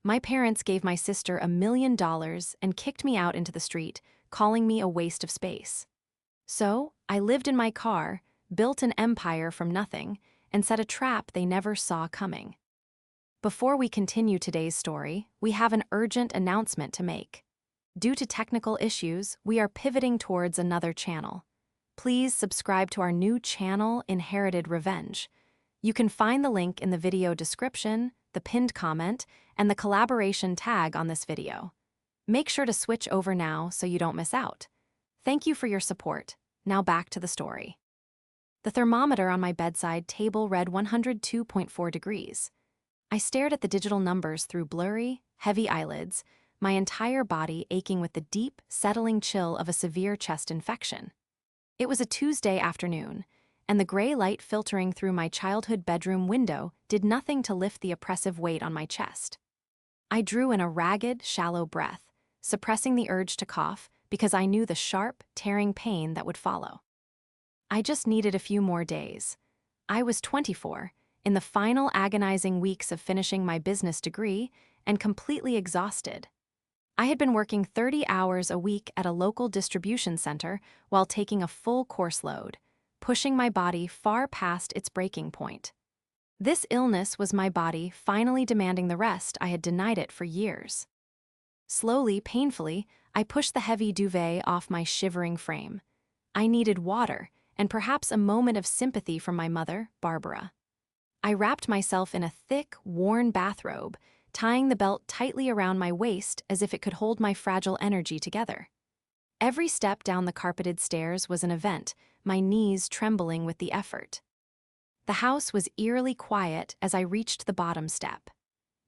My parents gave my sister $1 million and kicked me out into the street, calling me a waste of space. So, I lived in my car, built an empire from nothing, and set a trap they never saw coming. Before we continue today's story, we have an urgent announcement to make. Due to technical issues, we are pivoting towards another channel. Please subscribe to our new channel, Inherited Revenge. You can find the link in the video description, the pinned comment, and the collaboration tag on this video. Make sure to switch over now so you don't miss out. Thank you for your support. Now back to the story. The thermometer on my bedside table read 102.4 degrees. I stared at the digital numbers through blurry, heavy eyelids, my entire body aching with the deep, settling chill of a severe chest infection. It was a Tuesday afternoon, and the gray light filtering through my childhood bedroom window did nothing to lift the oppressive weight on my chest. I drew in a ragged, shallow breath, suppressing the urge to cough because I knew the sharp, tearing pain that would follow. I just needed a few more days. I was 24, in the final agonizing weeks of finishing my business degree, and completely exhausted. I had been working 30 hours a week at a local distribution center while taking a full course load, pushing my body far past its breaking point. This illness was my body finally demanding the rest I had denied it for years. Slowly, painfully, I pushed the heavy duvet off my shivering frame. I needed water, and perhaps a moment of sympathy from my mother, Barbara. I wrapped myself in a thick, worn bathrobe, tying the belt tightly around my waist as if it could hold my fragile energy together. Every step down the carpeted stairs was an event, my knees trembling with the effort. The house was eerily quiet as I reached the bottom step.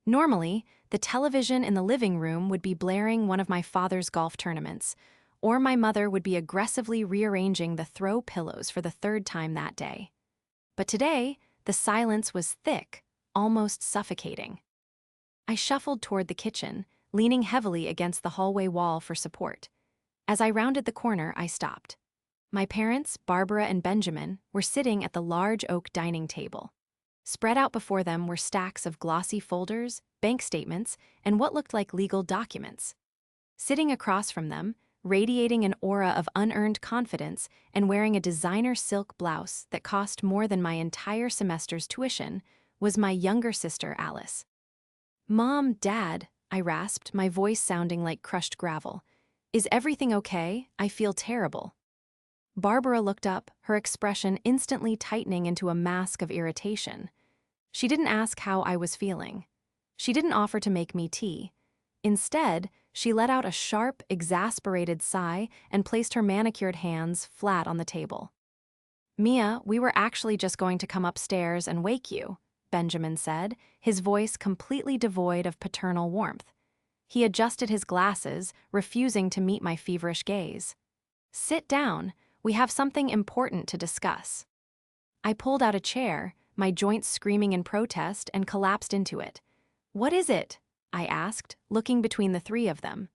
Normally, the television in the living room would be blaring one of my father's golf tournaments, or my mother would be aggressively rearranging the throw pillows for the third time that day. But today, the silence was thick, almost suffocating. I shuffled toward the kitchen, leaning heavily against the hallway wall for support. As I rounded the corner, I stopped. My parents, Barbara and Benjamin, were sitting at the large oak dining table. Spread out before them were stacks of glossy folders, bank statements, and what looked like legal documents. Sitting across from them, radiating an aura of unearned confidence and wearing a designer silk blouse that cost more than my entire semester's tuition, was my younger sister, Alice. "Mom, Dad," I rasped, my voice sounding like crushed gravel. "Is everything okay? I feel terrible." Barbara looked up, her expression instantly tightening into a mask of irritation. She didn't ask how I was feeling. She didn't offer to make me tea. Instead, she let out a sharp, exasperated sigh and placed her manicured hands flat on the table. "Mia, we were actually just going to come upstairs and wake you," Benjamin said, his voice completely devoid of paternal warmth. He adjusted his glasses, refusing to meet my feverish gaze. "Sit down. We have something important to discuss." I pulled out a chair, my joints screaming in protest, and collapsed into it. "What is it?" I asked, looking between the three of them.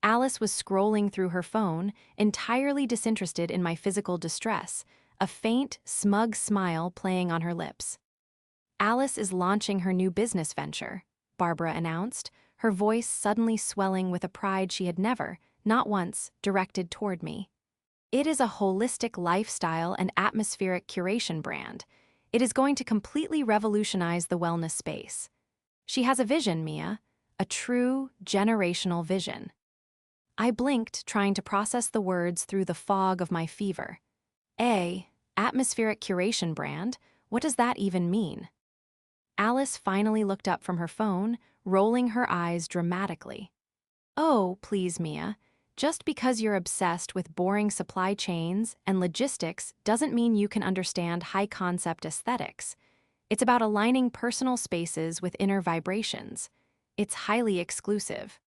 Alice was scrolling through her phone, entirely disinterested in my physical distress, a faint, smug smile playing on her lips. "Alice is launching her new business venture," Barbara announced, her voice suddenly swelling with a pride she had never, not once, directed toward me. "It is a holistic lifestyle and atmospheric curation brand. It is going to completely revolutionize the wellness space. She has a vision, Mia, a true, generational vision." I blinked, trying to process the words through the fog of my fever. Atmospheric curation brand? What does that even mean? Alice finally looked up from her phone, rolling her eyes dramatically. "Oh, please, Mia. Just because you're obsessed with boring supply chains and logistics doesn't mean you can understand high-concept aesthetics. It's about aligning personal spaces with inner vibrations. It's highly exclusive."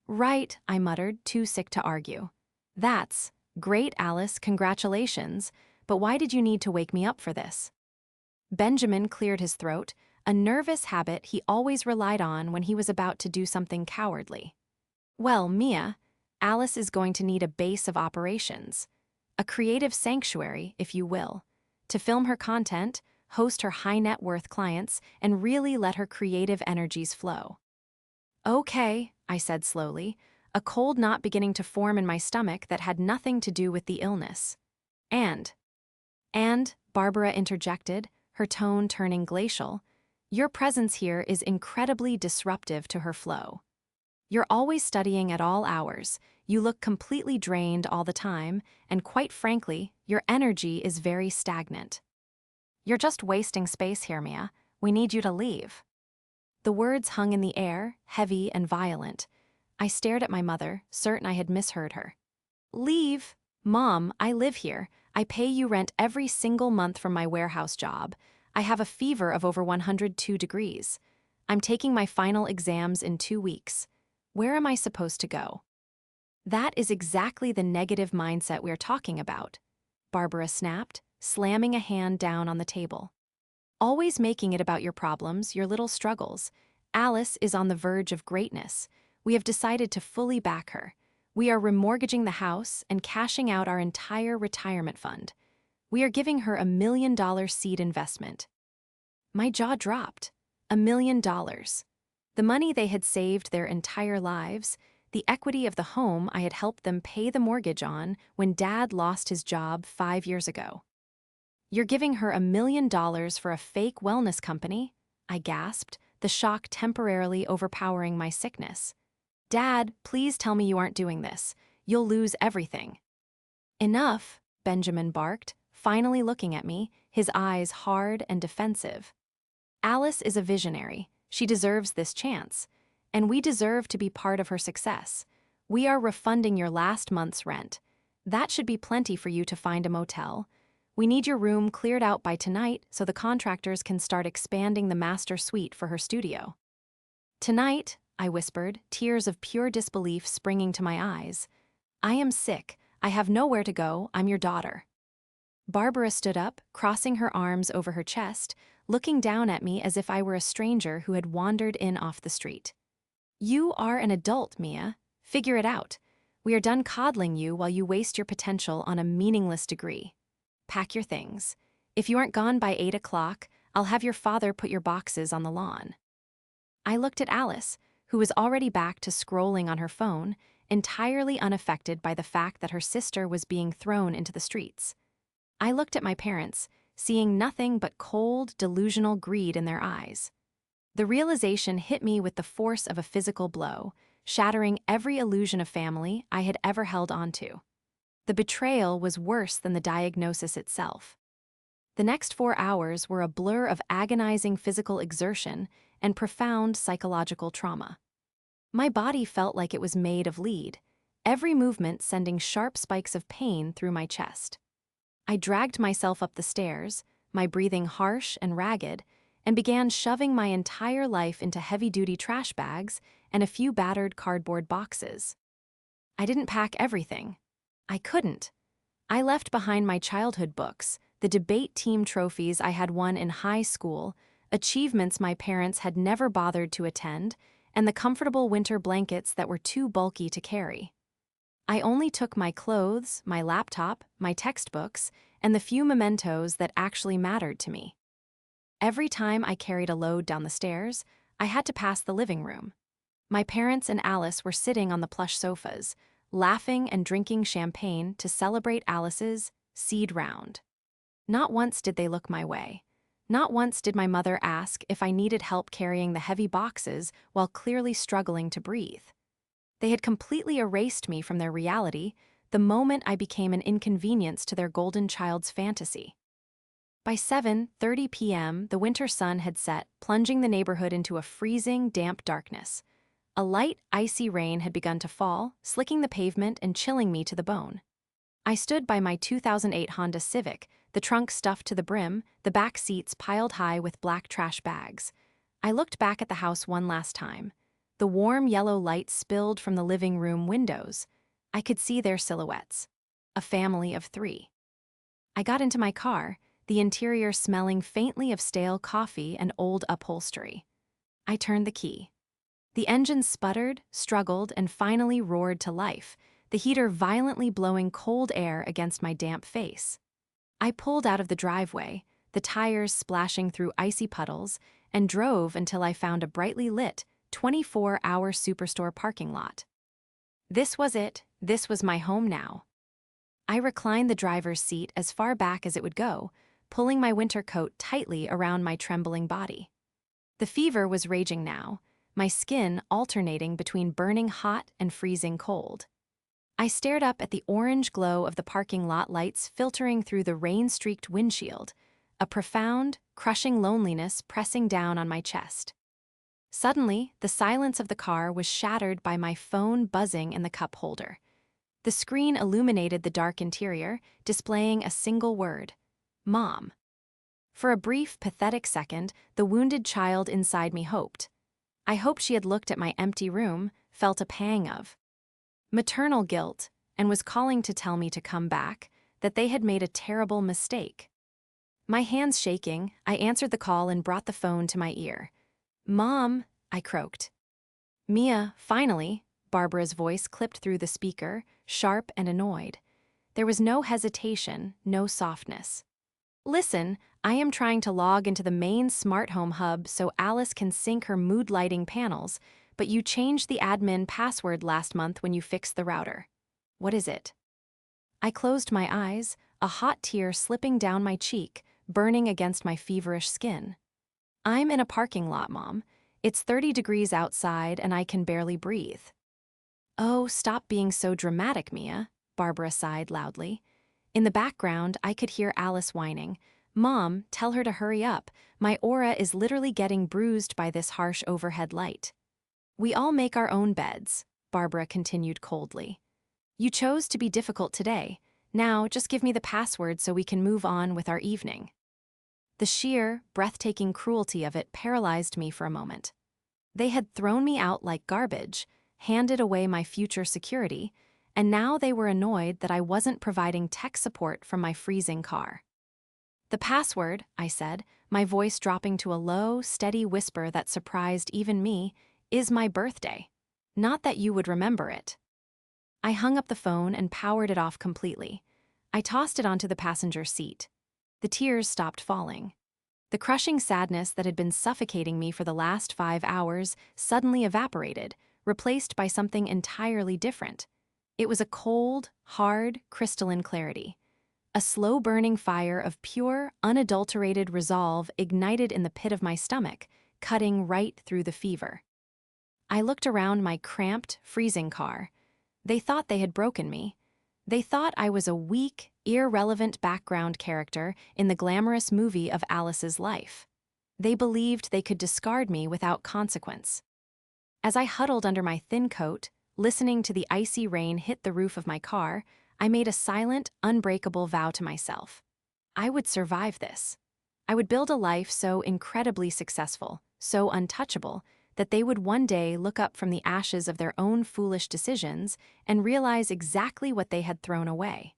"Right," I muttered, too sick to argue. "That's great, Alice, congratulations, but why did you need to wake me up for this?" Benjamin cleared his throat, a nervous habit he always relied on when he was about to do something cowardly. "Well, Mia, Alice is going to need a base of operations, a creative sanctuary, if you will, to film her content, host her high-net-worth clients, and really let her creative energies flow." Okay, I said slowly, a cold knot beginning to form in my stomach that had nothing to do with the illness. And, Barbara interjected, her tone turning glacial, your presence here is incredibly disruptive to her flow. You're always studying at all hours, you look completely drained all the time, and quite frankly, your energy is very stagnant. You're just wasting space here, Mia. We need you to leave. The words hung in the air, heavy and violent. I stared at my mother, certain I had misheard her. Leave? Mom, I live here. I pay you rent every single month from my warehouse job. I have a fever of over 102 degrees. I'm taking my final exams in 2 weeks. Where am I supposed to go? That is exactly the negative mindset we're talking about, Barbara snapped, slamming a hand down on the table. Always making it about your problems, your little struggles. Alice is on the verge of greatness. We have decided to fully back her. We are remortgaging the house and cashing out our entire retirement fund. We are giving her $1 million seed investment. My jaw dropped. $1 million. The money they had saved their entire lives, the equity of the home I had helped them pay the mortgage on when Dad lost his job 5 years ago. You're giving her $1 million for a fake wellness company? I gasped, the shock temporarily overpowering my sickness. Dad, please tell me you aren't doing this. You'll lose everything. Enough, Benjamin barked, finally looking at me, his eyes hard and defensive. Alice is a visionary. She deserves this chance. And we deserve to be part of her success. We are refunding your last month's rent. That should be plenty for you to find a motel. We need your room cleared out by tonight so the contractors can start expanding the master suite for her studio. Tonight, I whispered, tears of pure disbelief springing to my eyes. I am sick. I have nowhere to go. I'm your daughter. Barbara stood up, crossing her arms over her chest, looking down at me as if I were a stranger who had wandered in off the street. You are an adult, Mia. Figure it out. We are done coddling you while you waste your potential on a meaningless degree. Pack your things. If you aren't gone by 8 o'clock, I'll have your father put your boxes on the lawn. I looked at Alice, who was already back to scrolling on her phone, entirely unaffected by the fact that her sister was being thrown into the streets. I looked at my parents, seeing nothing but cold, delusional greed in their eyes. The realization hit me with the force of a physical blow, shattering every illusion of family I had ever held onto. The betrayal was worse than the diagnosis itself. The next 4 hours were a blur of agonizing physical exertion and profound psychological trauma. My body felt like it was made of lead, every movement sending sharp spikes of pain through my chest. I dragged myself up the stairs, my breathing harsh and ragged, and began shoving my entire life into heavy-duty trash bags and a few battered cardboard boxes. I didn't pack everything. I couldn't. I left behind my childhood books, the debate team trophies I had won in high school, achievements my parents had never bothered to attend, and the comfortable winter blankets that were too bulky to carry. I only took my clothes, my laptop, my textbooks, and the few mementos that actually mattered to me. Every time I carried a load down the stairs, I had to pass the living room. My parents and Alice were sitting on the plush sofas, laughing and drinking champagne to celebrate Alice's seed round. Not once did they look my way. Not once did my mother ask if I needed help carrying the heavy boxes while clearly struggling to breathe. They had completely erased me from their reality the moment I became an inconvenience to their golden child's fantasy. By 7:30 p.m., the winter sun had set, plunging the neighborhood into a freezing, damp darkness. A light, icy rain had begun to fall, slicking the pavement and chilling me to the bone. I stood by my 2008 Honda Civic, the trunk stuffed to the brim, the back seats piled high with black trash bags. I looked back at the house one last time. The warm yellow light spilled from the living room windows. I could see their silhouettes. A family of 3. I got into my car, the interior smelling faintly of stale coffee and old upholstery. I turned the key. The engine sputtered, struggled, and finally roared to life, the heater violently blowing cold air against my damp face. I pulled out of the driveway, the tires splashing through icy puddles, and drove until I found a brightly lit, 24-hour superstore parking lot. This was it. This was my home now. I reclined the driver's seat as far back as it would go, pulling my winter coat tightly around my trembling body. The fever was raging now, my skin alternating between burning hot and freezing cold. I stared up at the orange glow of the parking lot lights filtering through the rain-streaked windshield, a profound, crushing loneliness pressing down on my chest. Suddenly, the silence of the car was shattered by my phone buzzing in the cup holder. The screen illuminated the dark interior, displaying a single word: Mom. For a brief, pathetic second, the wounded child inside me hoped. I hoped she had looked at my empty room, felt a pang of maternal guilt, and was calling to tell me to come back, that they had made a terrible mistake. My hands shaking, I answered the call and brought the phone to my ear. Mom, I croaked. Mia, finally, Barbara's voice clipped through the speaker, sharp and annoyed. There was no hesitation, no softness. Listen, I am trying to log into the main smart home hub so Alice can sync her mood lighting panels, but you changed the admin password last month when you fixed the router. What is it? I closed my eyes, a hot tear slipping down my cheek, burning against my feverish skin. I'm in a parking lot, Mom. It's 30 degrees outside and I can barely breathe. Oh, stop being so dramatic, Mia, Barbara sighed loudly. In the background, I could hear Alice whining. Mom, tell her to hurry up. My aura is literally getting bruised by this harsh overhead light. We all make our own beds, Barbara continued coldly. You chose to be difficult today. Now, just give me the password so we can move on with our evening. The sheer, breathtaking cruelty of it paralyzed me for a moment. They had thrown me out like garbage, handed away my future security, and now they were annoyed that I wasn't providing tech support from my freezing car. The password, I said, my voice dropping to a low, steady whisper that surprised even me, is my birthday. Not that you would remember it. I hung up the phone and powered it off completely. I tossed it onto the passenger seat. The tears stopped falling. The crushing sadness that had been suffocating me for the last 5 hours suddenly evaporated, replaced by something entirely different. It was a cold, hard, crystalline clarity. A slow-burning fire of pure, unadulterated resolve ignited in the pit of my stomach, cutting right through the fever. I looked around my cramped, freezing car. They thought they had broken me. They thought I was a weak, irrelevant background character in the glamorous movie of Alice's life. They believed they could discard me without consequence. As I huddled under my thin coat, listening to the icy rain hit the roof of my car, I made a silent, unbreakable vow to myself. I would survive this. I would build a life so incredibly successful, so untouchable, that they would one day look up from the ashes of their own foolish decisions and realize exactly what they had thrown away.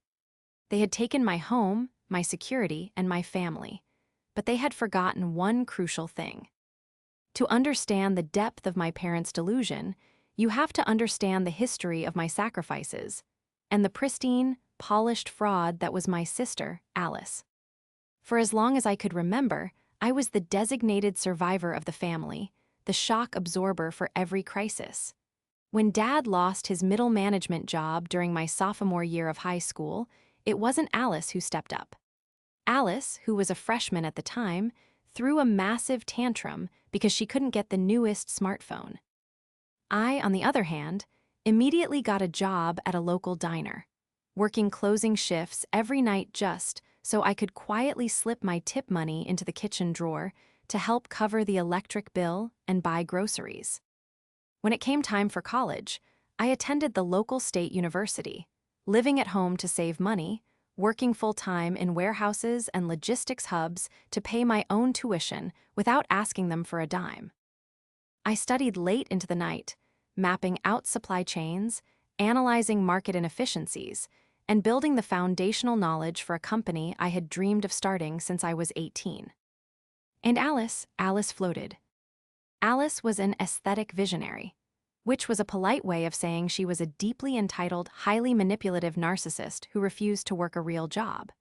They had taken my home, my security, and my family, but they had forgotten one crucial thing. To understand the depth of my parents' delusion, you have to understand the history of my sacrifices and the pristine, polished fraud that was my sister, Alice. For as long as I could remember, I was the designated survivor of the family, the shock absorber for every crisis. When Dad lost his middle management job during my sophomore year of high school, it wasn't Alice who stepped up. Alice, who was a freshman at the time, threw a massive tantrum because she couldn't get the newest smartphone. I, on the other hand, immediately got a job at a local diner, working closing shifts every night just so I could quietly slip my tip money into the kitchen drawer to help cover the electric bill and buy groceries. When it came time for college, I attended the local state university, living at home to save money, working full-time in warehouses and logistics hubs to pay my own tuition without asking them for a dime. I studied late into the night, mapping out supply chains, analyzing market inefficiencies, and building the foundational knowledge for a company I had dreamed of starting since I was 18. And Alice floated. Alice was an aesthetic visionary, which was a polite way of saying she was a deeply entitled, highly manipulative narcissist who refused to work a real job.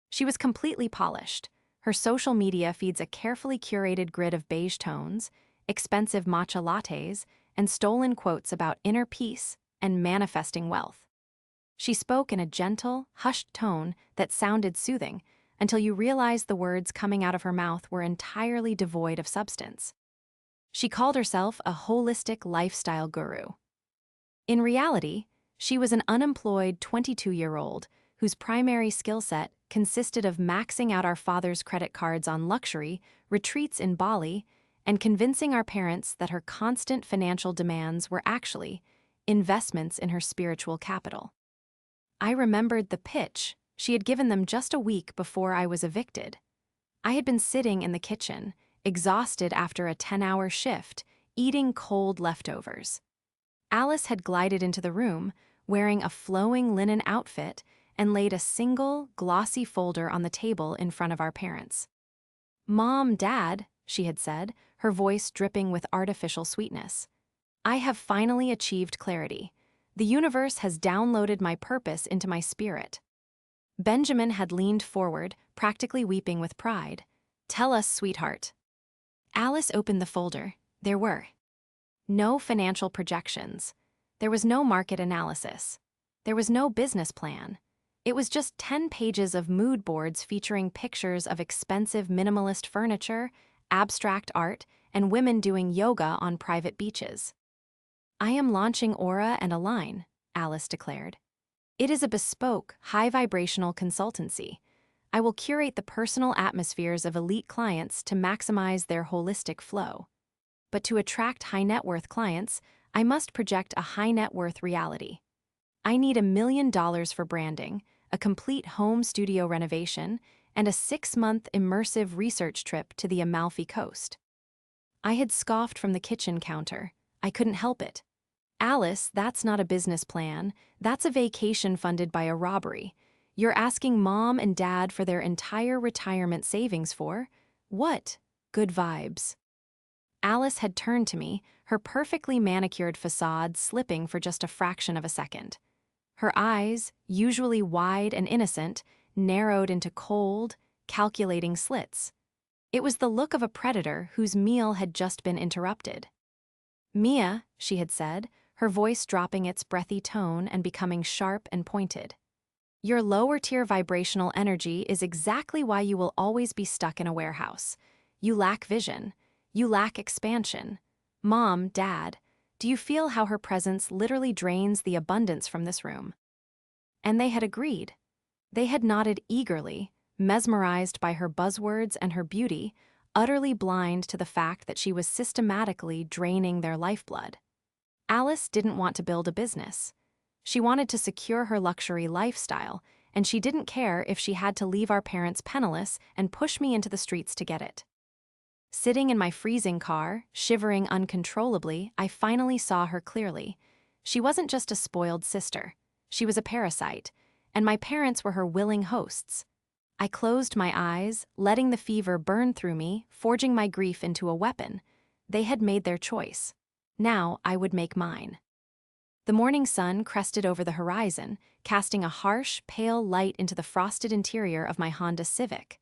She was completely polished. Her social media feeds a carefully curated grid of beige tones, expensive matcha lattes, and stolen quotes about inner peace and manifesting wealth. She spoke in a gentle, hushed tone that sounded soothing until you realized the words coming out of her mouth were entirely devoid of substance. She called herself a holistic lifestyle guru. In reality, she was an unemployed 22-year-old whose primary skill set consisted of maxing out our father's credit cards on luxury, retreats in Bali, and convincing our parents that her constant financial demands were actually investments in her spiritual capital. I remembered the pitch she had given them just a week before I was evicted. I had been sitting in the kitchen, exhausted after a 10-hour shift, eating cold leftovers. Alice had glided into the room, wearing a flowing linen outfit, and laid a single, glossy folder on the table in front of our parents. "Mom, Dad," she had said, her voice dripping with artificial sweetness. "I have finally achieved clarity. The universe has downloaded my purpose into my spirit." Benjamin had leaned forward, practically weeping with pride. "Tell us, sweetheart." Alice opened the folder. There were no financial projections. There was no market analysis. There was no business plan. It was just 10 pages of mood boards featuring pictures of expensive minimalist furniture, abstract art, and women doing yoga on private beaches. "I am launching Aura and Align," Alice declared. "It is a bespoke, high-vibrational consultancy. I will curate the personal atmospheres of elite clients to maximize their holistic flow. But to attract high-net-worth clients, I must project a high-net-worth reality. I need $1 million for branding, a complete home studio renovation, and a 6-month immersive research trip to the Amalfi Coast." I had scoffed from the kitchen counter. I couldn't help it. "Alice, that's not a business plan. That's a vacation funded by a robbery. You're asking Mom and Dad for their entire retirement savings for what? Good vibes." Alice had turned to me, her perfectly manicured facade slipping for just a fraction of a second. Her eyes, usually wide and innocent, narrowed into cold, calculating slits. It was the look of a predator whose meal had just been interrupted. "Mia," she had said, her voice dropping its breathy tone and becoming sharp and pointed. "Your lower-tier vibrational energy is exactly why you will always be stuck in a warehouse. You lack vision. You lack expansion. Mom, Dad, do you feel how her presence literally drains the abundance from this room?" And they had agreed. They had nodded eagerly, mesmerized by her buzzwords and her beauty, utterly blind to the fact that she was systematically draining their lifeblood. Alice didn't want to build a business. She wanted to secure her luxury lifestyle, and she didn't care if she had to leave our parents penniless and push me into the streets to get it. Sitting in my freezing car, shivering uncontrollably, I finally saw her clearly. She wasn't just a spoiled sister. She was a parasite, and my parents were her willing hosts. I closed my eyes, letting the fever burn through me, forging my grief into a weapon. They had made their choice. Now I would make mine. The morning sun crested over the horizon, casting a harsh, pale light into the frosted interior of my Honda Civic.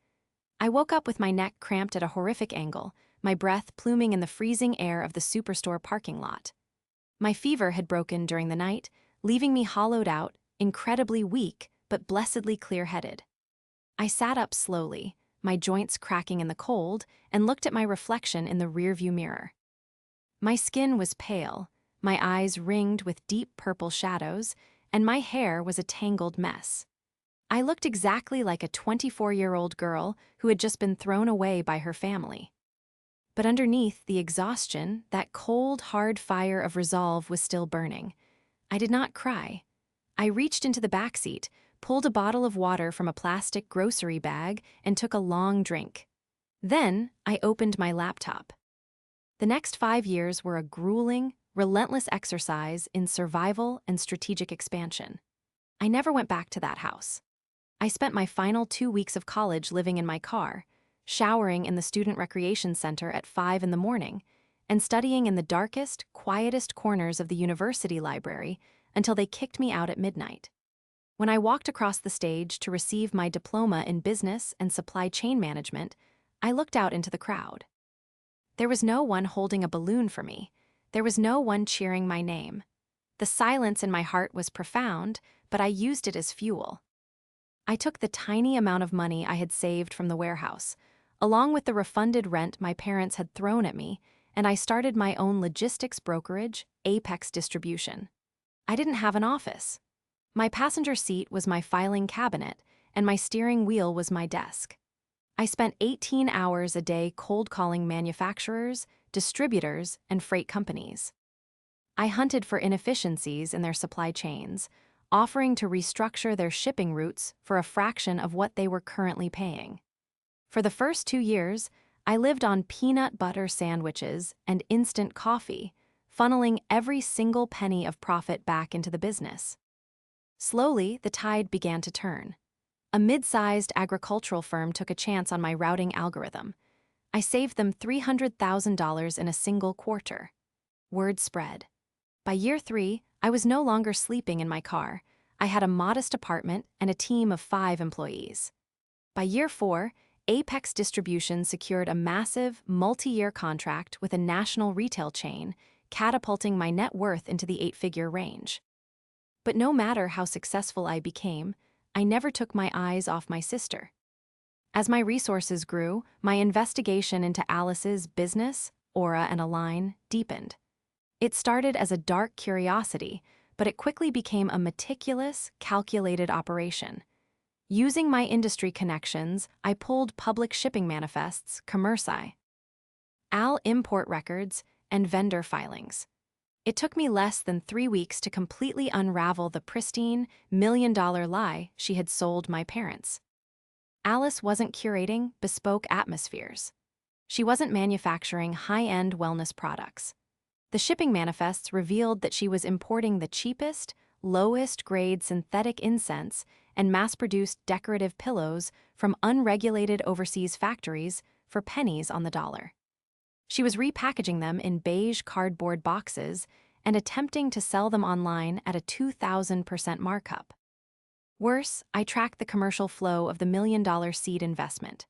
I woke up with my neck cramped at a horrific angle, my breath pluming in the freezing air of the superstore parking lot. My fever had broken during the night, leaving me hollowed out, incredibly weak, but blessedly clear-headed. I sat up slowly, my joints cracking in the cold, and looked at my reflection in the rearview mirror. My skin was pale, my eyes ringed with deep purple shadows, and my hair was a tangled mess. I looked exactly like a 24-year-old girl who had just been thrown away by her family. But underneath the exhaustion, that cold, hard fire of resolve was still burning. I did not cry. I reached into the backseat, pulled a bottle of water from a plastic grocery bag, and took a long drink. Then I opened my laptop. The next 5 years were a grueling, relentless exercise in survival and strategic expansion. I never went back to that house. I spent my final 2 weeks of college living in my car, showering in the student recreation center at 5 in the morning, and studying in the darkest, quietest corners of the university library until they kicked me out at midnight. When I walked across the stage to receive my diploma in business and supply chain management, I looked out into the crowd. There was no one holding a balloon for me. There was no one cheering my name. The silence in my heart was profound, but I used it as fuel. I took the tiny amount of money I had saved from the warehouse, along with the refunded rent my parents had thrown at me, and I started my own logistics brokerage, Apex Distribution. I didn't have an office. My passenger seat was my filing cabinet, and my steering wheel was my desk. I spent 18 hours a day cold calling manufacturers, distributors, and freight companies. I hunted for inefficiencies in their supply chains, offering to restructure their shipping routes for a fraction of what they were currently paying. For the first 2 years, I lived on peanut butter sandwiches and instant coffee, funneling every single penny of profit back into the business. Slowly, the tide began to turn. A mid-sized agricultural firm took a chance on my routing algorithm. I saved them $300,000 in a single quarter. Word spread. By year 3, I was no longer sleeping in my car. I had a modest apartment and a team of 5 employees. By year 4, Apex Distribution secured a massive, multi-year contract with a national retail chain, catapulting my net worth into the 8-figure range. But no matter how successful I became, I never took my eyes off my sister. As my resources grew, my investigation into Alice's business, Aura and Align, deepened. It started as a dark curiosity, but it quickly became a meticulous, calculated operation. Using my industry connections, I pulled public shipping manifests, commerci, AL import records, and vendor filings. It took me less than 3 weeks to completely unravel the pristine, million-dollar lie she had sold my parents. Alice wasn't curating bespoke atmospheres. She wasn't manufacturing high-end wellness products. The shipping manifests revealed that she was importing the cheapest, lowest-grade synthetic incense and mass-produced decorative pillows from unregulated overseas factories for pennies on the dollar. She was repackaging them in beige cardboard boxes and attempting to sell them online at a 2,000% markup. Worse, I tracked the commercial flow of the million-dollar seed investment.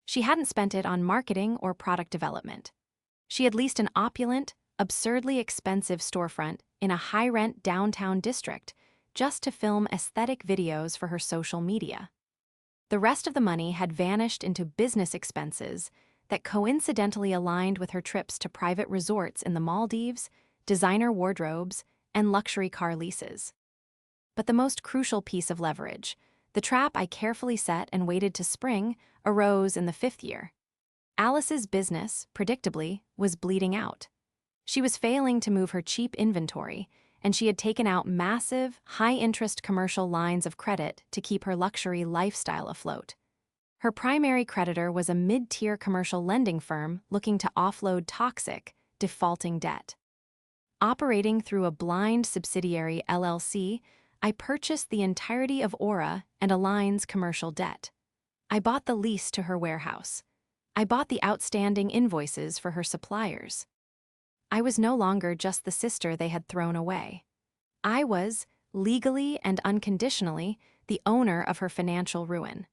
She hadn't spent it on marketing or product development. She had leased an opulent, absurdly expensive storefront in a high-rent downtown district just to film aesthetic videos for her social media. The rest of the money had vanished into business expenses that coincidentally aligned with her trips to private resorts in the Maldives, designer wardrobes, and luxury car leases. But the most crucial piece of leverage, the trap I carefully set and waited to spring, arose in the 5th year. Alice's business, predictably, was bleeding out. She was failing to move her cheap inventory, and she had taken out massive, high-interest commercial lines of credit to keep her luxury lifestyle afloat. Her primary creditor was a mid-tier commercial lending firm looking to offload toxic, defaulting debt. Operating through a blind subsidiary LLC, I purchased the entirety of Aura and Align's commercial debt. I bought the lease to her warehouse. I bought the outstanding invoices for her suppliers. I was no longer just the sister they had thrown away. I was, legally and unconditionally, the owner of her financial ruin.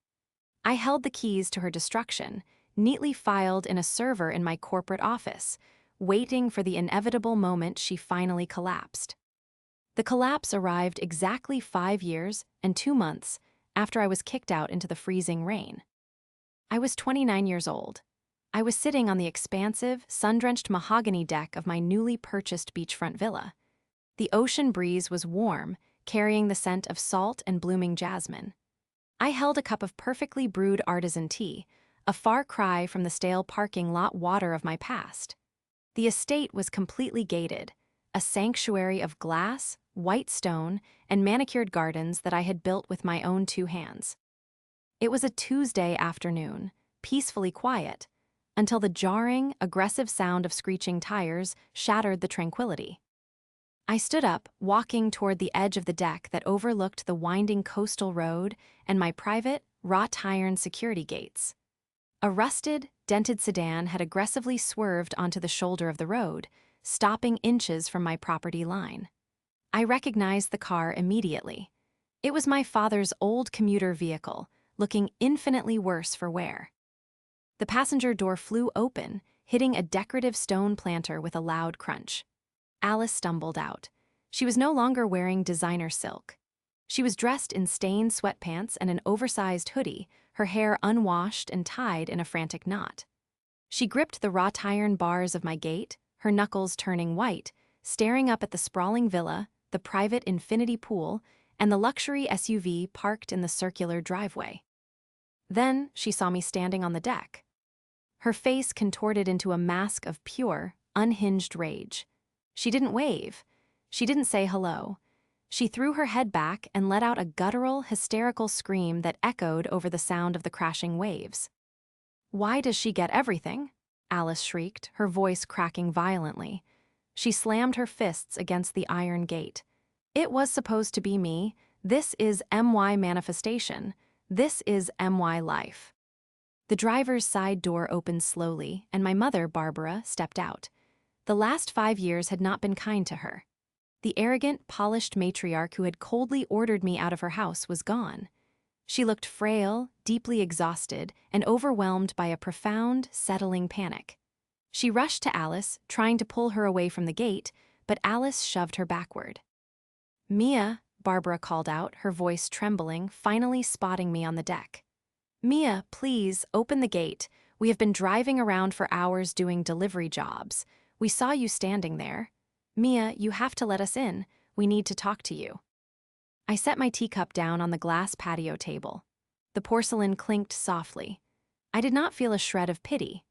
I held the keys to her destruction, neatly filed in a server in my corporate office, waiting for the inevitable moment she finally collapsed. The collapse arrived exactly 5 years and 2 months after I was kicked out into the freezing rain. I was 29 years old. I was sitting on the expansive, sun-drenched mahogany deck of my newly purchased beachfront villa. The ocean breeze was warm, carrying the scent of salt and blooming jasmine. I held a cup of perfectly brewed artisan tea, a far cry from the stale parking lot water of my past. The estate was completely gated, a sanctuary of glass, white stone, and manicured gardens that I had built with my own 2 hands. It was a Tuesday afternoon, peacefully quiet, until the jarring, aggressive sound of screeching tires shattered the tranquility. I stood up, walking toward the edge of the deck that overlooked the winding coastal road and my private, wrought-iron security gates. A rusted, dented sedan had aggressively swerved onto the shoulder of the road, stopping inches from my property line. I recognized the car immediately. It was my father's old commuter vehicle, looking infinitely worse for wear. The passenger door flew open, hitting a decorative stone planter with a loud crunch. Alice stumbled out. She was no longer wearing designer silk. She was dressed in stained sweatpants and an oversized hoodie, her hair unwashed and tied in a frantic knot. She gripped the wrought iron bars of my gate, her knuckles turning white, staring up at the sprawling villa, the private infinity pool, and the luxury SUV parked in the circular driveway. Then she saw me standing on the deck. Her face contorted into a mask of pure, unhinged rage. She didn't wave. She didn't say hello. She threw her head back and let out a guttural, hysterical scream that echoed over the sound of the crashing waves. "Why does she get everything?" Alice shrieked, her voice cracking violently. She slammed her fists against the iron gate. "It was supposed to be me. This is MY manifestation. This is MY life." The driver's side door opened slowly, and my mother, Barbara, stepped out. The last 5 years had not been kind to her. The arrogant, polished matriarch who had coldly ordered me out of her house was gone. She looked frail, deeply exhausted, and overwhelmed by a profound, settling panic. She rushed to Alice, trying to pull her away from the gate, but Alice shoved her backward. "Mia," Barbara called out, her voice trembling, finally spotting me on the deck. "Mia, please, open the gate. We have been driving around for hours doing delivery jobs. We saw you standing there. Mia, you have to let us in. We need to talk to you." I set my teacup down on the glass patio table. The porcelain clinked softly. I did not feel a shred of pity.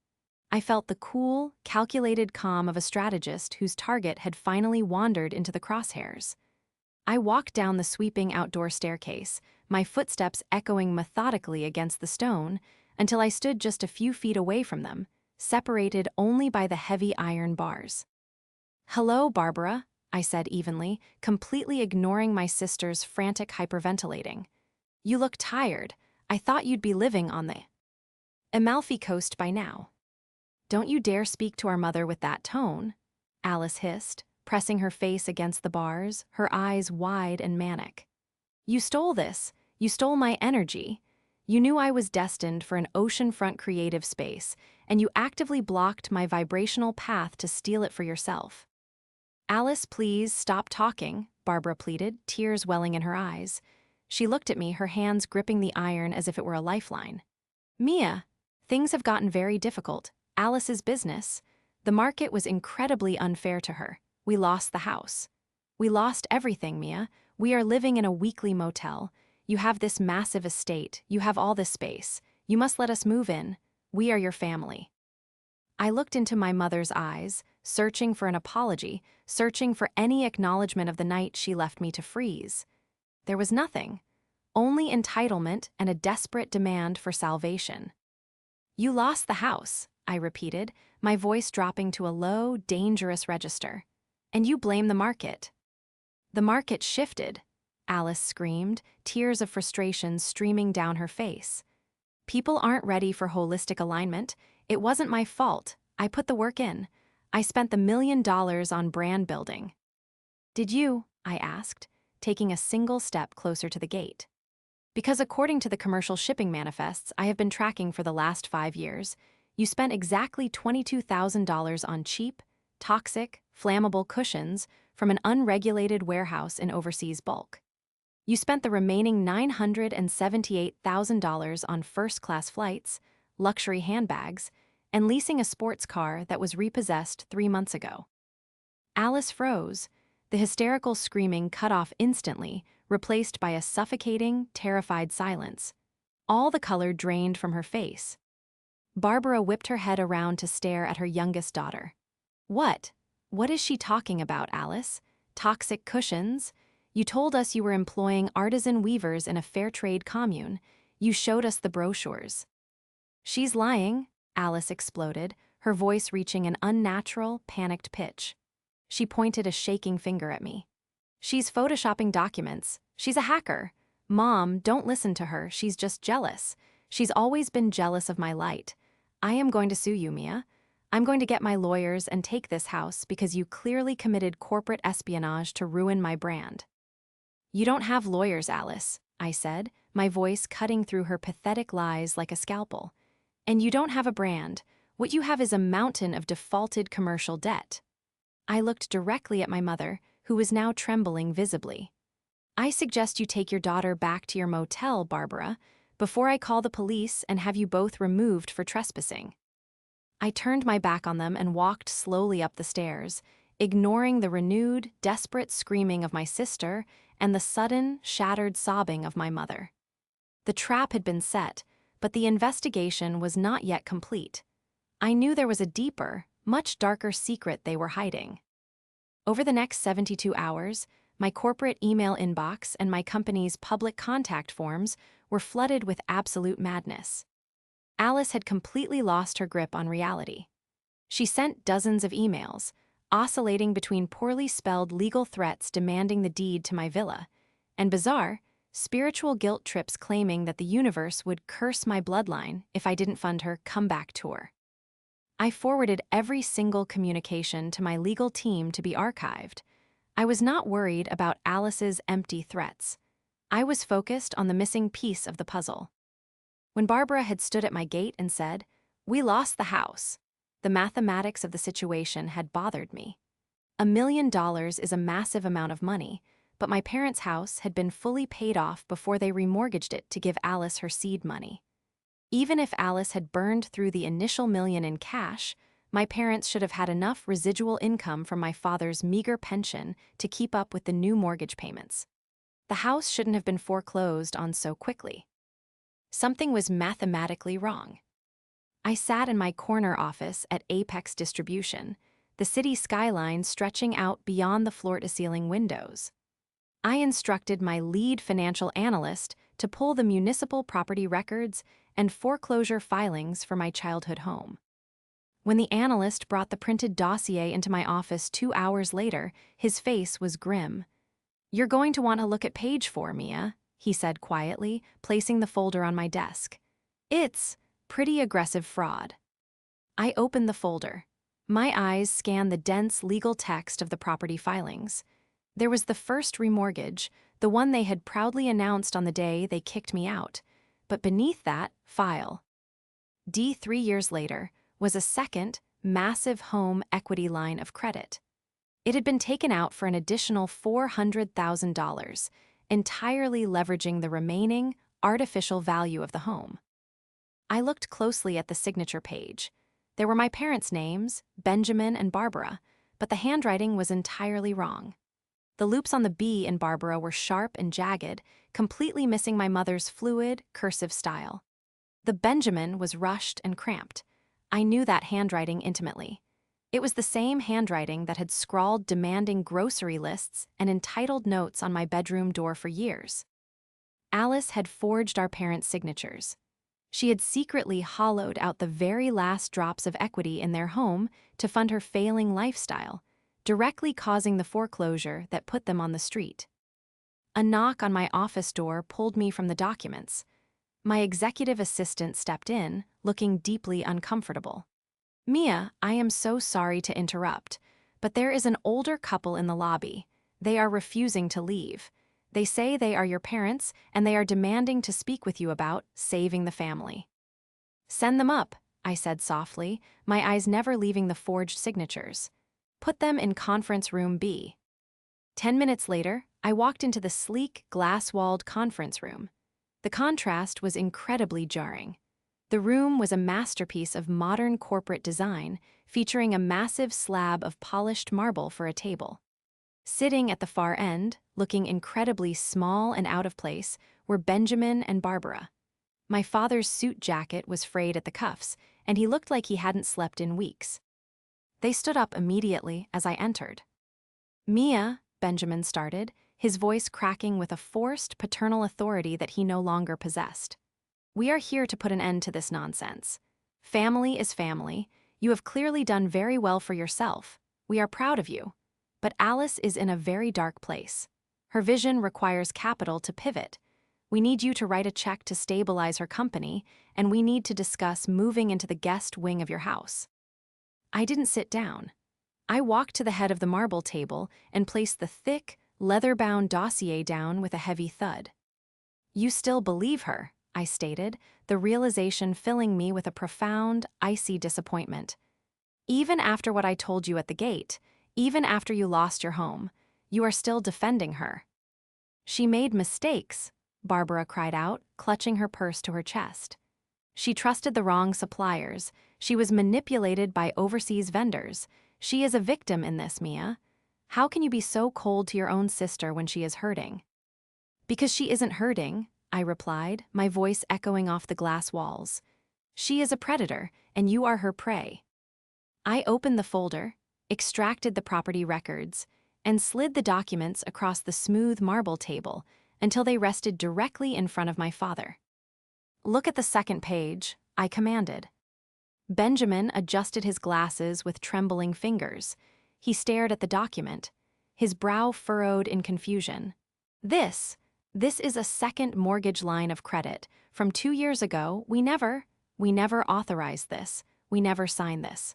I felt the cool, calculated calm of a strategist whose target had finally wandered into the crosshairs. I walked down the sweeping outdoor staircase, my footsteps echoing methodically against the stone, until I stood just a few feet away from them, separated only by the heavy iron bars. "Hello, Barbara," I said evenly, completely ignoring my sister's frantic hyperventilating. "You look tired. I thought you'd be living on the Amalfi Coast by now." "Don't you dare speak to our mother with that tone," Alice hissed, pressing her face against the bars, her eyes wide and manic. "You stole this. You stole my energy. You knew I was destined for an oceanfront creative space, and you actively blocked my vibrational path to steal it for yourself." "Alice, please stop talking," Barbara pleaded, tears welling in her eyes. She looked at me, her hands gripping the iron as if it were a lifeline. "Mia, things have gotten very difficult. Alice's business. The market was incredibly unfair to her. We lost the house. We lost everything, Mia. We are living in a weekly motel. You have this massive estate. You have all this space. You must let us move in. We are your family." I looked into my mother's eyes, searching for an apology, searching for any acknowledgement of the night she left me to freeze. There was nothing. Only entitlement and a desperate demand for salvation. "You lost the house," I repeated, my voice dropping to a low, dangerous register. "And you blame the market." "The market shifted," Alice screamed, tears of frustration streaming down her face. "People aren't ready for holistic alignment. It wasn't my fault. I put the work in. I spent the $1 million on brand building." "Did you?" I asked, taking a single step closer to the gate. "Because according to the commercial shipping manifests I have been tracking for the last 5 years, you spent exactly $22,000 on cheap, toxic, flammable cushions from an unregulated warehouse in overseas bulk. You spent the remaining $978,000 on first-class flights, luxury handbags, and leasing a sports car that was repossessed 3 months ago." Alice froze, the hysterical screaming cut off instantly, replaced by a suffocating, terrified silence. All the color drained from her face. Barbara whipped her head around to stare at her youngest daughter. "What? What is she talking about, Alice? Toxic cushions? You told us you were employing artisan weavers in a fair trade commune. You showed us the brochures." "She's lying," Alice exploded, her voice reaching an unnatural, panicked pitch. She pointed a shaking finger at me. "She's photoshopping documents. She's a hacker. Mom, don't listen to her. She's just jealous. She's always been jealous of my light. I am going to sue you, Mia. I'm going to get my lawyers and take this house because you clearly committed corporate espionage to ruin my brand." "You don't have lawyers, Alice," I said, my voice cutting through her pathetic lies like a scalpel. "And you don't have a brand. What you have is a mountain of defaulted commercial debt." I looked directly at my mother, who was now trembling visibly. "I suggest you take your daughter back to your motel, Barbara, before I call the police and have you both removed for trespassing." I turned my back on them and walked slowly up the stairs, ignoring the renewed, desperate screaming of my sister and the sudden, shattered sobbing of my mother. The trap had been set, but the investigation was not yet complete. I knew there was a deeper, much darker secret they were hiding. Over the next 72 hours, my corporate email inbox and my company's public contact forms were flooded with absolute madness. Alice had completely lost her grip on reality. She sent dozens of emails, oscillating between poorly spelled legal threats demanding the deed to my villa, and bizarre, spiritual guilt trips claiming that the universe would curse my bloodline if I didn't fund her comeback tour. I forwarded every single communication to my legal team to be archived. I was not worried about Alice's empty threats. I was focused on the missing piece of the puzzle. When Barbara had stood at my gate and said, "We lost the house," the mathematics of the situation had bothered me. $1 million is a massive amount of money, but my parents' house had been fully paid off before they remortgaged it to give Alice her seed money. Even if Alice had burned through the initial $1 million in cash, my parents should have had enough residual income from my father's meager pension to keep up with the new mortgage payments. The house shouldn't have been foreclosed on so quickly. Something was mathematically wrong. I sat in my corner office at Apex Distribution, the city skyline stretching out beyond the floor-to-ceiling windows. I instructed my lead financial analyst to pull the municipal property records and foreclosure filings for my childhood home. When the analyst brought the printed dossier into my office 2 hours later, his face was grim. "You're going to want to look at page 4, Mia," he said quietly, placing the folder on my desk. "It's pretty aggressive fraud." I opened the folder. My eyes scanned the dense legal text of the property filings. There was the first remortgage, the one they had proudly announced on the day they kicked me out. But beneath that file, 3 years later, was a second, massive home equity line of credit. It had been taken out for an additional $400,000, entirely leveraging the remaining, artificial value of the home. I looked closely at the signature page. There were my parents' names, Benjamin and Barbara, but the handwriting was entirely wrong. The loops on the B in Barbara were sharp and jagged, completely missing my mother's fluid, cursive style. The Benjamin was rushed and cramped. I knew that handwriting intimately. It was the same handwriting that had scrawled demanding grocery lists and entitled notes on my bedroom door for years. Alice had forged our parents' signatures. She had secretly hollowed out the very last drops of equity in their home to fund her failing lifestyle, directly causing the foreclosure that put them on the street. A knock on my office door pulled me from the documents. My executive assistant stepped in, looking deeply uncomfortable. "Mia, I am so sorry to interrupt, but there is an older couple in the lobby. They are refusing to leave. They say they are your parents, and they are demanding to speak with you about saving the family." "Send them up," I said softly, my eyes never leaving the forged signatures. "Put them in conference room B." 10 minutes later, I walked into the sleek, glass-walled conference room. The contrast was incredibly jarring. The room was a masterpiece of modern corporate design, featuring a massive slab of polished marble for a table. Sitting at the far end, looking incredibly small and out of place, were Benjamin and Barbara. My father's suit jacket was frayed at the cuffs, and he looked like he hadn't slept in weeks. They stood up immediately as I entered. "Mia," Benjamin started, his voice cracking with a forced paternal authority that he no longer possessed. "We are here to put an end to this nonsense. Family is family. You have clearly done very well for yourself. We are proud of you. But Alice is in a very dark place. Her vision requires capital to pivot. We need you to write a check to stabilize her company, and we need to discuss moving into the guest wing of your house." I didn't sit down. I walked to the head of the marble table and placed the thick, leather-bound dossier down with a heavy thud. "You still believe her?" I stated, the realization filling me with a profound, icy disappointment. Even after what I told you at the gate, even after you lost your home, you are still defending her. She made mistakes, Barbara cried out, clutching her purse to her chest. She trusted the wrong suppliers. She was manipulated by overseas vendors. She is a victim in this, Mia. How can you be so cold to your own sister when she is hurting? Because she isn't hurting, I replied, my voice echoing off the glass walls. She is a predator, and you are her prey. I opened the folder, extracted the property records, and slid the documents across the smooth marble table until they rested directly in front of my father. Look at the second page, I commanded. Benjamin adjusted his glasses with trembling fingers. He stared at the document, his brow furrowed in confusion. This is a second mortgage line of credit. From 2 years ago, we never authorized this. We never signed this.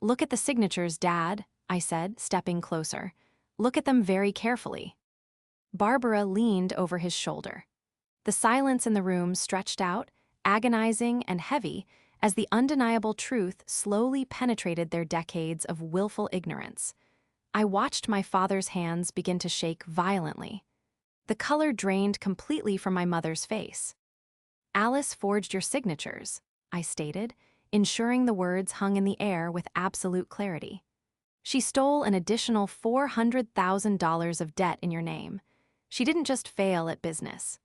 Look at the signatures, Dad, I said, stepping closer. Look at them very carefully. Barbara leaned over his shoulder. The silence in the room stretched out, agonizing and heavy, as the undeniable truth slowly penetrated their decades of willful ignorance. I watched my father's hands begin to shake violently. The color drained completely from my mother's face. Alice forged your signatures, I stated, ensuring the words hung in the air with absolute clarity. She stole an additional $400,000 of debt in your name. She didn't just fail at business.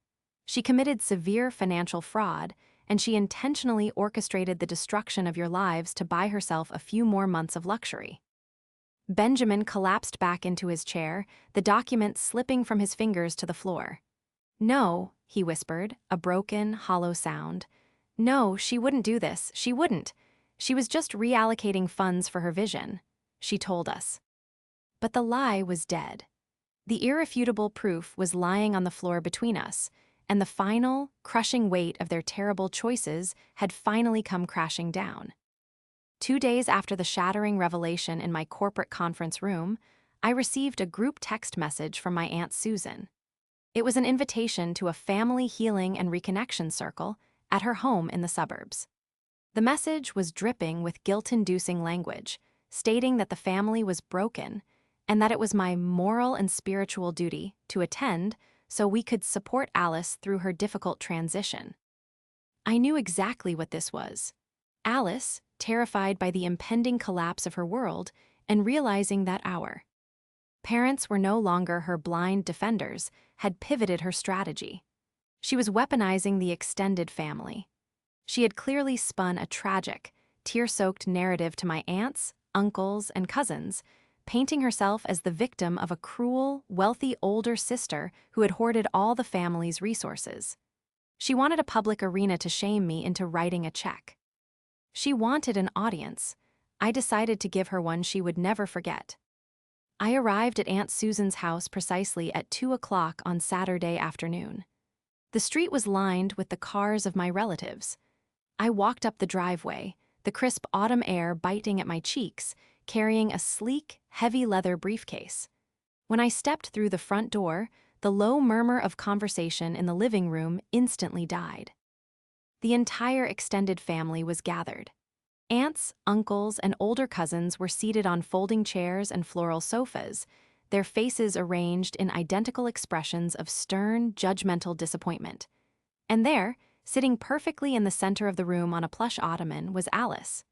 She committed severe financial fraud, and she intentionally orchestrated the destruction of your lives to buy herself a few more months of luxury. Benjamin collapsed back into his chair, the document slipping from his fingers to the floor. No, he whispered, a broken, hollow sound. No, she wouldn't do this. She wouldn't. She was just reallocating funds for her vision, she told us. But the lie was dead. The irrefutable proof was lying on the floor between us, and the final, crushing weight of their terrible choices had finally come crashing down. 2 days after the shattering revelation in my corporate conference room, I received a group text message from my Aunt Susan. It was an invitation to a family healing and reconnection circle at her home in the suburbs. The message was dripping with guilt-inducing language, stating that the family was broken and that it was my moral and spiritual duty to attend so we could support Alice through her difficult transition. I knew exactly what this was. Alice, terrified by the impending collapse of her world and realizing that our parents were no longer her blind defenders, had pivoted her strategy. She was weaponizing the extended family. She had clearly spun a tragic, tear-soaked narrative to my aunts, uncles, and cousins, painting herself as the victim of a cruel, wealthy older sister who had hoarded all the family's resources. She wanted a public arena to shame me into writing a check. She wanted an audience. I decided to give her one she would never forget. I arrived at Aunt Susan's house precisely at 2 o'clock on Saturday afternoon. The street was lined with the cars of my relatives. I walked up the driveway, the crisp autumn air biting at my cheeks, carrying a sleek, heavy leather briefcase. When I stepped through the front door, the low murmur of conversation in the living room instantly died. The entire extended family was gathered. Aunts, uncles, and older cousins were seated on folding chairs and floral sofas, their faces arranged in identical expressions of stern, judgmental disappointment. And there, sitting perfectly in the center of the room on a plush ottoman, was Alice.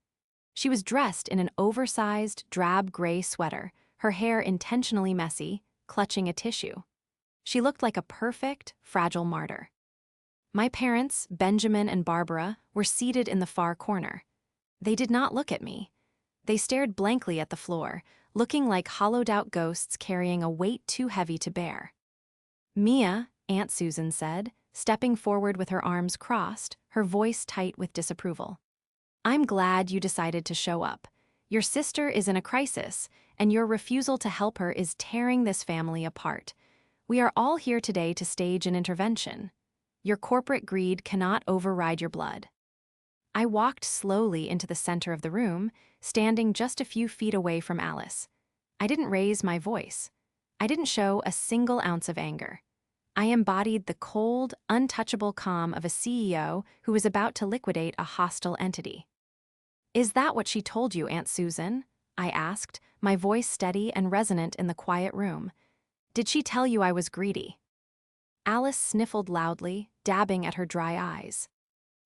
She was dressed in an oversized, drab gray sweater, her hair intentionally messy, clutching a tissue. She looked like a perfect, fragile martyr. My parents, Benjamin and Barbara, were seated in the far corner. They did not look at me. They stared blankly at the floor, looking like hollowed-out ghosts carrying a weight too heavy to bear. Mia, Aunt Susan said, stepping forward with her arms crossed, her voice tight with disapproval. I'm glad you decided to show up. Your sister is in a crisis, and your refusal to help her is tearing this family apart. We are all here today to stage an intervention. Your corporate greed cannot override your blood. I walked slowly into the center of the room, standing just a few feet away from Alice. I didn't raise my voice. I didn't show a single ounce of anger. I embodied the cold, untouchable calm of a CEO who is about to liquidate a hostile entity. "Is that what she told you, Aunt Susan?" I asked, my voice steady and resonant in the quiet room. "Did she tell you I was greedy?" Alice sniffled loudly, dabbing at her dry eyes.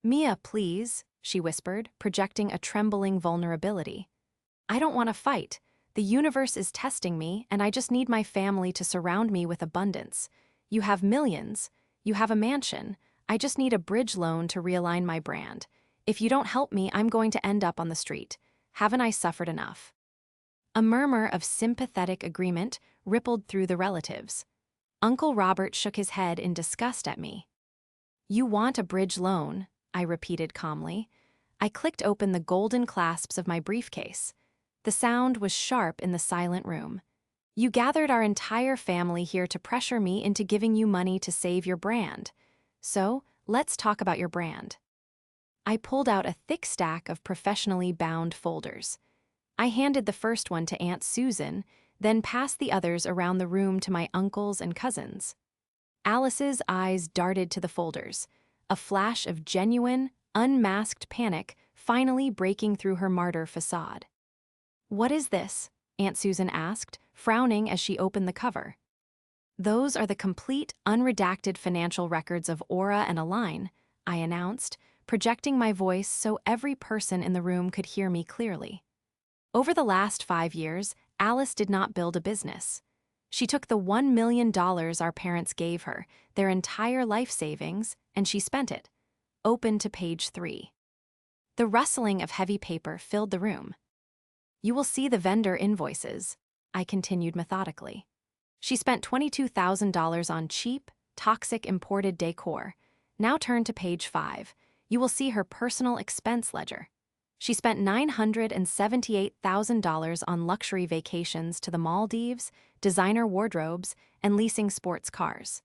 "Mia, please," she whispered, projecting a trembling vulnerability. "I don't want to fight. The universe is testing me, and I just need my family to surround me with abundance. You have millions. You have a mansion. I just need a bridge loan to realign my brand. If you don't help me, I'm going to end up on the street. Haven't I suffered enough?" A murmur of sympathetic agreement rippled through the relatives. Uncle Robert shook his head in disgust at me. "You want a bridge loan," I repeated calmly. I clicked open the golden clasps of my briefcase. The sound was sharp in the silent room. "You gathered our entire family here to pressure me into giving you money to save your brand. So, let's talk about your brand." I pulled out a thick stack of professionally bound folders. I handed the first one to Aunt Susan, then passed the others around the room to my uncles and cousins. Alice's eyes darted to the folders, a flash of genuine, unmasked panic finally breaking through her martyr facade. "What is this?" Aunt Susan asked, frowning as she opened the cover. "Those are the complete, unredacted financial records of Aura and Align," I announced, projecting my voice so every person in the room could hear me clearly. Over the last 5 years, Alice did not build a business. She took the $1 million our parents gave her, their entire life savings, and she spent it. Open to page 3. The rustling of heavy paper filled the room. "You will see the vendor invoices," I continued methodically. "She spent $22,000 on cheap, toxic imported decor. Now turn to page 5. You will see her personal expense ledger. She spent $978,000 on luxury vacations to the Maldives, designer wardrobes, and leasing sports cars.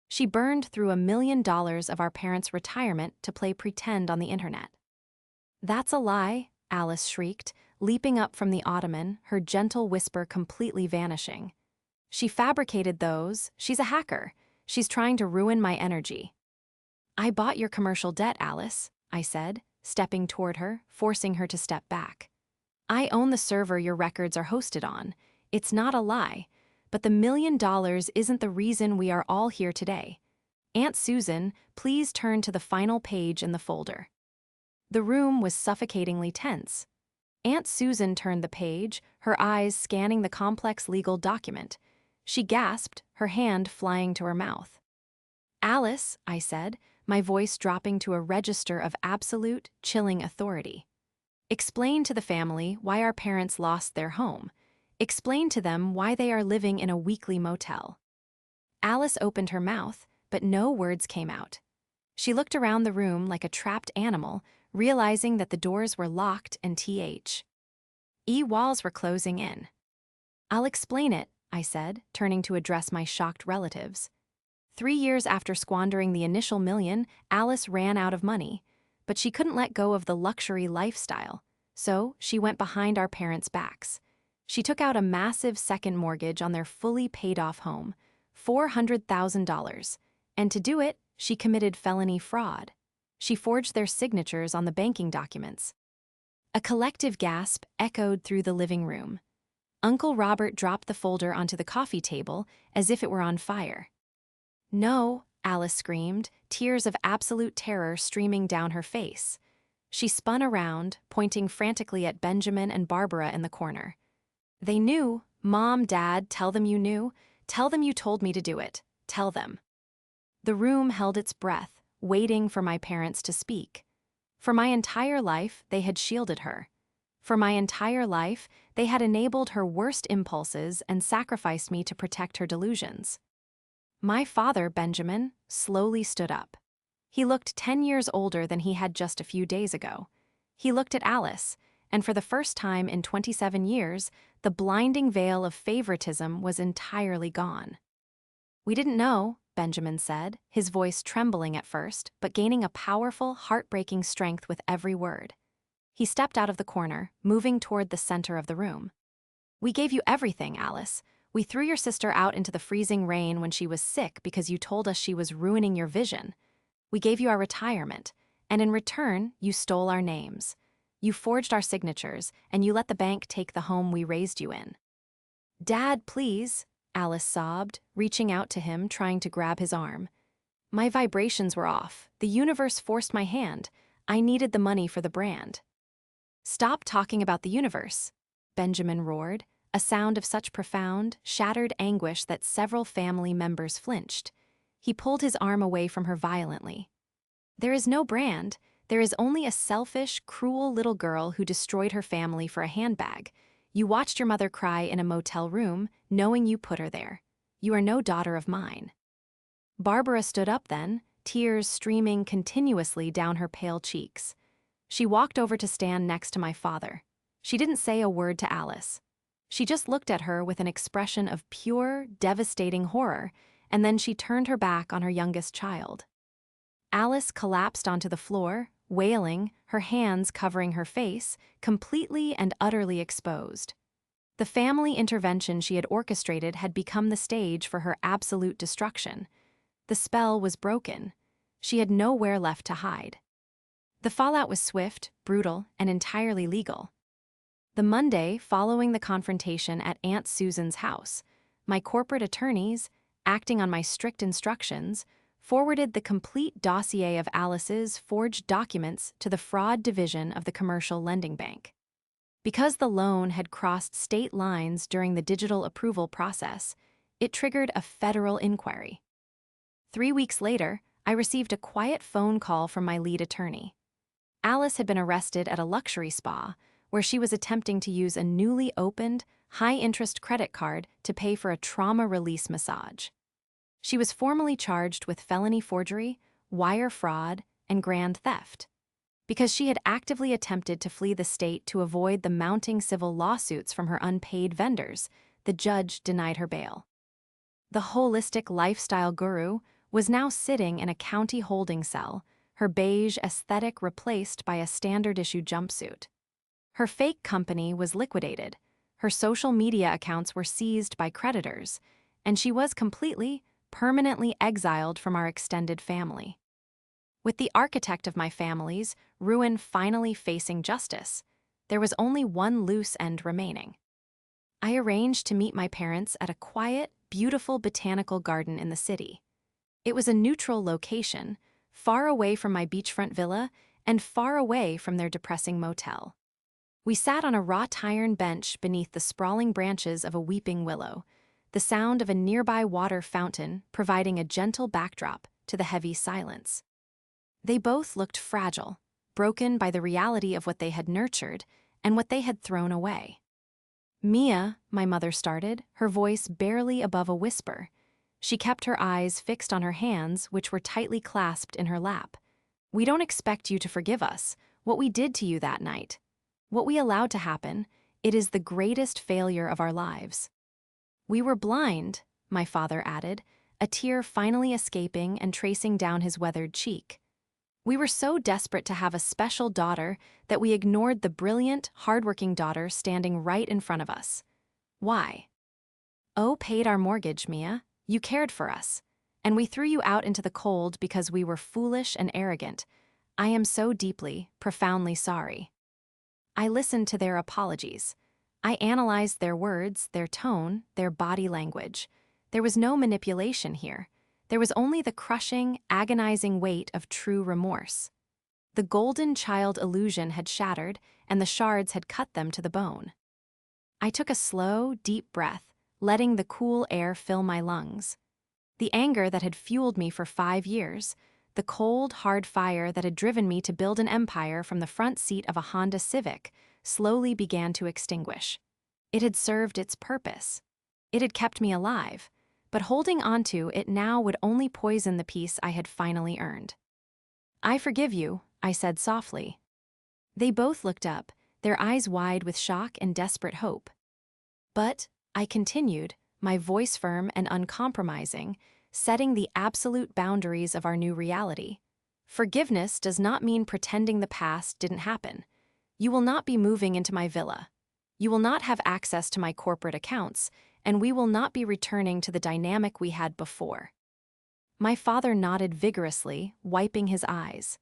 She burned through $1 million of our parents' retirement to play pretend on the internet." "That's a lie," Alice shrieked, leaping up from the ottoman, her gentle whisper completely vanishing. "She fabricated those. She's a hacker. She's trying to ruin my energy." "I bought your commercial debt, Alice," I said, stepping toward her, forcing her to step back. "I own the server your records are hosted on. It's not a lie, but the $1 million isn't the reason we are all here today. Aunt Susan, please turn to the final page in the folder." The room was suffocatingly tense. Aunt Susan turned the page, her eyes scanning the complex legal document. She gasped, her hand flying to her mouth. "Alice," I said, my voice dropping to a register of absolute, chilling authority. "Explain to the family why our parents lost their home. Explain to them why they are living in a weekly motel." Alice opened her mouth, but no words came out. She looked around the room like a trapped animal, realizing that the doors were locked and walls were closing in. "I'll explain it," I said, turning to address my shocked relatives. 3 years after squandering the initial $1 million, Alice ran out of money. But she couldn't let go of the luxury lifestyle, so she went behind our parents' backs. She took out a massive second mortgage on their fully paid-off home, $400,000, and to do it, she committed felony fraud. She forged their signatures on the banking documents. A collective gasp echoed through the living room. Uncle Robert dropped the folder onto the coffee table as if it were on fire. "No," Alice screamed, tears of absolute terror streaming down her face. She spun around, pointing frantically at Benjamin and Barbara in the corner. "They knew. Mom, Dad, tell them you knew. Tell them you told me to do it. Tell them." The room held its breath, waiting for my parents to speak. For my entire life, they had shielded her. For my entire life, they had enabled her worst impulses and sacrificed me to protect her delusions. My father, Benjamin, slowly stood up. He looked 10 years older than he had just a few days ago. He looked at Alice, and for the first time in 27 years, the blinding veil of favoritism was entirely gone. "We didn't know," Benjamin said, his voice trembling at first, but gaining a powerful, heartbreaking strength with every word. He stepped out of the corner, moving toward the center of the room. "We gave you everything, Alice. We threw your sister out into the freezing rain when she was sick because you told us she was ruining your vision. We gave you our retirement, and in return, you stole our names. You forged our signatures, and you let the bank take the home we raised you in." "Dad, please," Alice sobbed, reaching out to him, trying to grab his arm. "My vibrations were off. The universe forced my hand. I needed the money for the brand." "Stop talking about the universe," Benjamin roared, a sound of such profound, shattered anguish that several family members flinched. He pulled his arm away from her violently. "There is no brand. There is only a selfish, cruel little girl who destroyed her family for a handbag. You watched your mother cry in a motel room, knowing you put her there. You are no daughter of mine." Barbara stood up then, tears streaming continuously down her pale cheeks. She walked over to stand next to my father. She didn't say a word to Alice. She just looked at her with an expression of pure, devastating horror, and then she turned her back on her youngest child. Alice collapsed onto the floor, wailing, her hands covering her face, completely and utterly exposed. The family intervention she had orchestrated had become the stage for her absolute destruction. The spell was broken. She had nowhere left to hide. The fallout was swift, brutal, and entirely legal. The Monday following the confrontation at Aunt Susan's house, my corporate attorneys, acting on my strict instructions, forwarded the complete dossier of Alice's forged documents to the fraud division of the commercial lending bank. Because the loan had crossed state lines during the digital approval process, it triggered a federal inquiry. 3 weeks later, I received a quiet phone call from my lead attorney. Alice had been arrested at a luxury spa where she was attempting to use a newly opened, high-interest credit card to pay for a trauma release massage. She was formally charged with felony forgery, wire fraud, and grand theft. Because she had actively attempted to flee the state to avoid the mounting civil lawsuits from her unpaid vendors, the judge denied her bail. The holistic lifestyle guru was now sitting in a county holding cell, her beige aesthetic replaced by a standard-issue jumpsuit. Her fake company was liquidated, her social media accounts were seized by creditors, and she was completely, permanently exiled from our extended family. With the architect of my family's ruin finally facing justice, there was only one loose end remaining. I arranged to meet my parents at a quiet, beautiful botanical garden in the city. It was a neutral location, far away from my beachfront villa and far away from their depressing motel. We sat on a wrought iron bench beneath the sprawling branches of a weeping willow, the sound of a nearby water fountain providing a gentle backdrop to the heavy silence. They both looked fragile, broken by the reality of what they had nurtured and what they had thrown away. "Mia," my mother started, her voice barely above a whisper. She kept her eyes fixed on her hands, which were tightly clasped in her lap. "We don't expect you to forgive us. What we did to you that night, what we allowed to happen, it is the greatest failure of our lives." "We were blind," my father added, a tear finally escaping and tracing down his weathered cheek. "We were so desperate to have a special daughter that we ignored the brilliant, hardworking daughter standing right in front of us. Why? O paid our mortgage, Mia. You cared for us. And we threw you out into the cold because we were foolish and arrogant. I am so deeply, profoundly sorry." I listened to their apologies. I analyzed their words, their tone, their body language. There was no manipulation here. There was only the crushing, agonizing weight of true remorse. The golden child illusion had shattered, and the shards had cut them to the bone. I took a slow, deep breath, letting the cool air fill my lungs. The anger that had fueled me for 5 years, the cold, hard fire that had driven me to build an empire from the front seat of a Honda Civic, slowly began to extinguish. It had served its purpose. It had kept me alive, but holding onto it now would only poison the peace I had finally earned. "I forgive you," I said softly. They both looked up, their eyes wide with shock and desperate hope. "But," I continued, my voice firm and uncompromising, setting the absolute boundaries of our new reality, "forgiveness does not mean pretending the past didn't happen. You will not be moving into my villa. You will not have access to my corporate accounts, and we will not be returning to the dynamic we had before. My father nodded vigorously, wiping his eyes.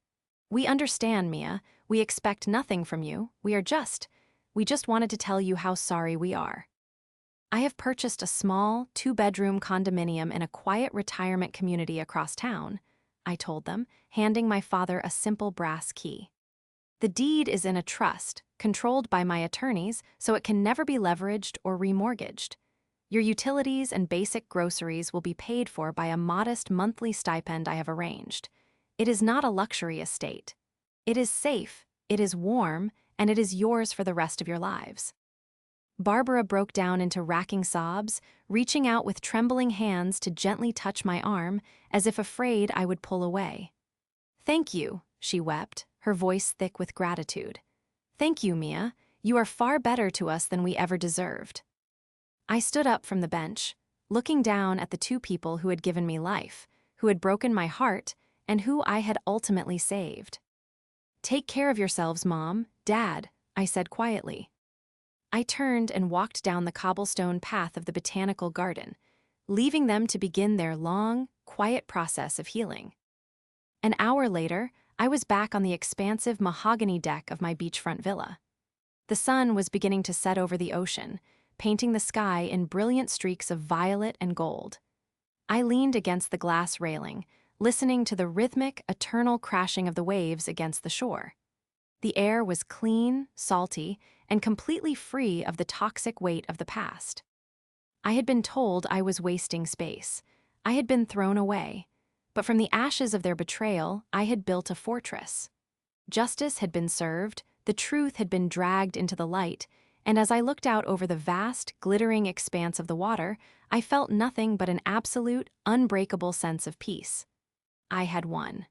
We understand, Mia. We expect nothing from you. We just wanted to tell you how sorry we are. I have purchased a small, 2-bedroom condominium in a quiet retirement community across town, I told them, handing my father a simple brass key. The deed is in a trust, controlled by my attorneys, so it can never be leveraged or remortgaged. Your utilities and basic groceries will be paid for by a modest monthly stipend I have arranged. It is not a luxury estate. It is safe, it is warm, and it is yours for the rest of your lives. Barbara broke down into racking sobs, reaching out with trembling hands to gently touch my arm, as if afraid I would pull away. Thank you, she wept, her voice thick with gratitude. Thank you, Mia. You are far better to us than we ever deserved. I stood up from the bench, looking down at the 2 people who had given me life, who had broken my heart, and who I had ultimately saved. Take care of yourselves, Mom, Dad, I said quietly. I turned and walked down the cobblestone path of the botanical garden, leaving them to begin their long, quiet process of healing. An hour later, I was back on the expansive mahogany deck of my beachfront villa. The sun was beginning to set over the ocean, painting the sky in brilliant streaks of violet and gold. I leaned against the glass railing, listening to the rhythmic, eternal crashing of the waves against the shore. The air was clean, salty, and completely free of the toxic weight of the past. I had been told I was wasting space. I had been thrown away. But from the ashes of their betrayal, I had built a fortress. Justice had been served, the truth had been dragged into the light, and as I looked out over the vast, glittering expanse of the water, I felt nothing but an absolute, unbreakable sense of peace. I had won.